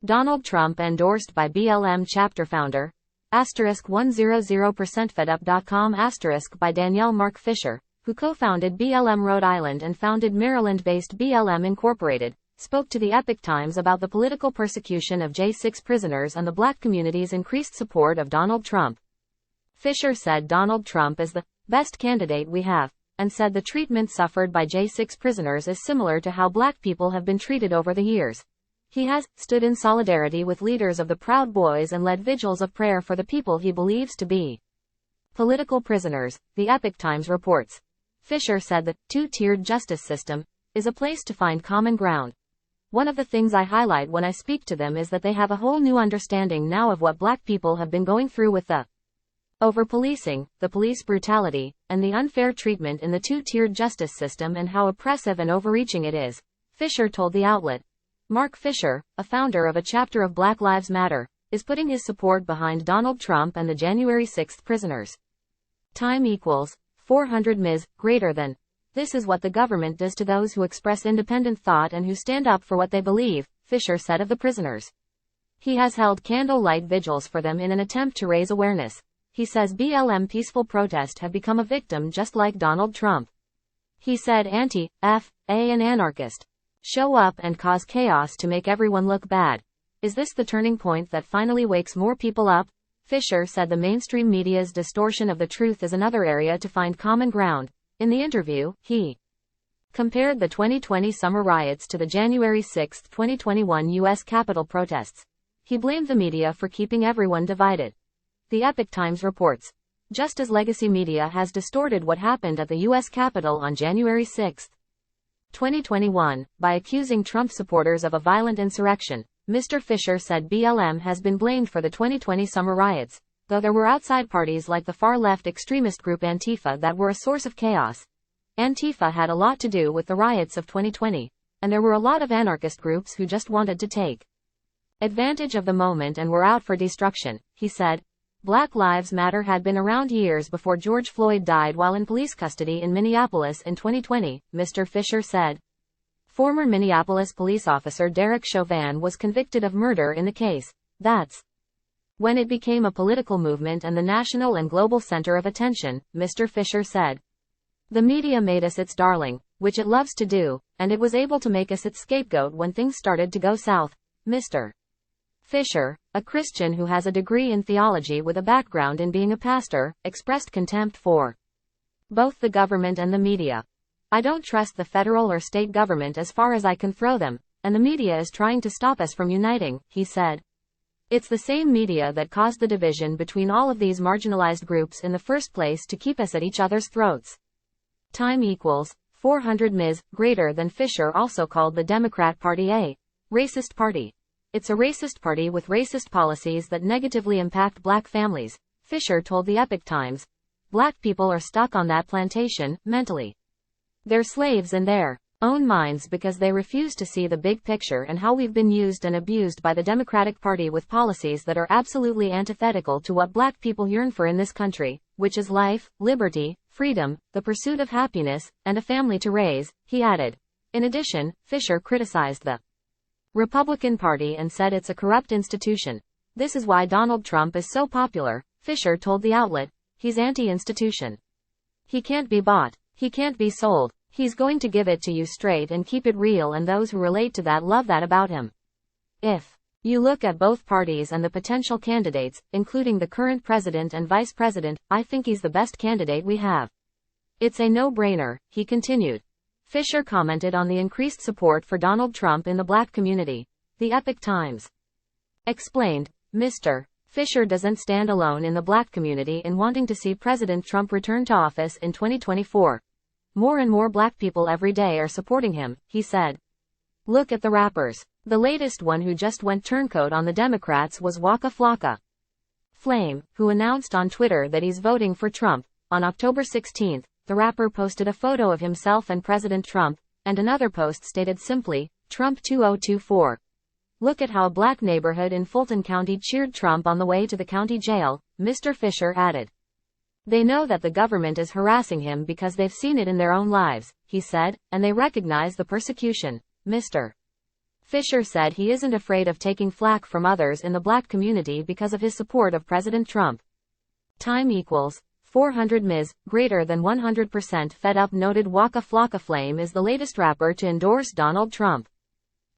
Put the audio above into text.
Donald Trump endorsed by BLM chapter founder. *100%fedup.com by Danielle Mark Fisher, who co-founded BLM Rhode Island and founded Maryland-based BLM Incorporated, spoke to the Epoch Times about the political persecution of J6 prisoners and the black community's increased support of Donald Trump. Fisher said Donald Trump is the best candidate we have, and said the treatment suffered by J6 prisoners is similar to how black people have been treated over the years. He has stood in solidarity with leaders of the Proud Boys and led vigils of prayer for the people he believes to be political prisoners, the Epoch Times reports. Fisher said the two-tiered justice system is a place to find common ground. One of the things I highlight when I speak to them is that they have a whole new understanding now of what black people have been going through with the over-policing, the police brutality, and the unfair treatment in the two-tiered justice system and how oppressive and overreaching it is, Fisher told the outlet. Mark Fisher, a founder of a chapter of Black Lives Matter, is putting his support behind Donald Trump and the January 6th prisoners. Time equals 400 ms. greater than. This is what the government does to those who express independent thought and who stand up for what they believe, Fisher said of the prisoners. He has held candlelight vigils for them in an attempt to raise awareness. He says BLM peaceful protest have become a victim just like Donald Trump. He said anti-F, A and anarchist show up and cause chaos to make everyone look bad. Is this the turning point that finally wakes more people up? Fisher said the mainstream media's distortion of the truth is another area to find common ground. In the interview, he compared the 2020 summer riots to the January 6, 2021 U.S. Capitol protests. He blamed the media for keeping everyone divided. The Epoch Times reports. Just as legacy media has distorted what happened at the U.S. Capitol on January 6, 2021, by accusing Trump supporters of a violent insurrection, Mr. Fisher said BLM has been blamed for the 2020 summer riots, though there were outside parties like the far-left extremist group Antifa that were a source of chaos. Antifa had a lot to do with the riots of 2020, and there were a lot of anarchist groups who just wanted to take advantage of the moment and were out for destruction, he said. Black Lives Matter had been around years before George Floyd died while in police custody in Minneapolis in 2020, Mr. Fisher said. Former Minneapolis police officer Derek Chauvin was convicted of murder in the case. That's when it became a political movement and the national and global center of attention, Mr. Fisher said. The media made us its darling, which it loves to do, and it was able to make us its scapegoat when things started to go south, Mr. Fisher, a Christian who has a degree in theology with a background in being a pastor, expressed contempt for both the government and the media. I don't trust the federal or state government as far as I can throw them, and the media is trying to stop us from uniting, he said. It's the same media that caused the division between all of these marginalized groups in the first place to keep us at each other's throats. Time equals 400 ms. greater than. Fisher also called the Democrat Party a racist party. It's a racist party with racist policies that negatively impact black families, Fisher told the Epoch Times. Black people are stuck on that plantation, mentally. They're slaves in their own minds because they refuse to see the big picture and how we've been used and abused by the Democratic Party with policies that are absolutely antithetical to what black people yearn for in this country, which is life, liberty, freedom, the pursuit of happiness, and a family to raise, he added. In addition, Fisher criticized the Republican Party and said it's a corrupt institution. This is why Donald Trump is so popular, Fisher told the outlet. He's anti-institution. He can't be bought. He can't be sold. He's going to give it to you straight and keep it real, and those who relate to that love that about him. If you look at both parties and the potential candidates, including the current president and vice president, I think he's the best candidate we have. It's a no-brainer, he continued. Fisher commented on the increased support for Donald Trump in the black community. The Epoch Times explained, Mr. Fisher doesn't stand alone in the black community in wanting to see President Trump return to office in 2024. More and more black people every day are supporting him, he said. Look at the rappers. The latest one who just went turncoat on the Democrats was Waka Flocka Flame, who announced on Twitter that he's voting for Trump. On October 16, the rapper posted a photo of himself and President Trump, and another post stated simply, Trump 2024. Look at how a black neighborhood in Fulton County cheered Trump on the way to the county jail, Mr. Fisher added. They know that the government is harassing him because they've seen it in their own lives, he said, and they recognize the persecution, Mr. Fisher said he isn't afraid of taking flack from others in the black community because of his support of President Trump. Time equals 400 Ms. Greater than 100% fed up. Noted Waka Flocka Flame is the latest rapper to endorse Donald Trump.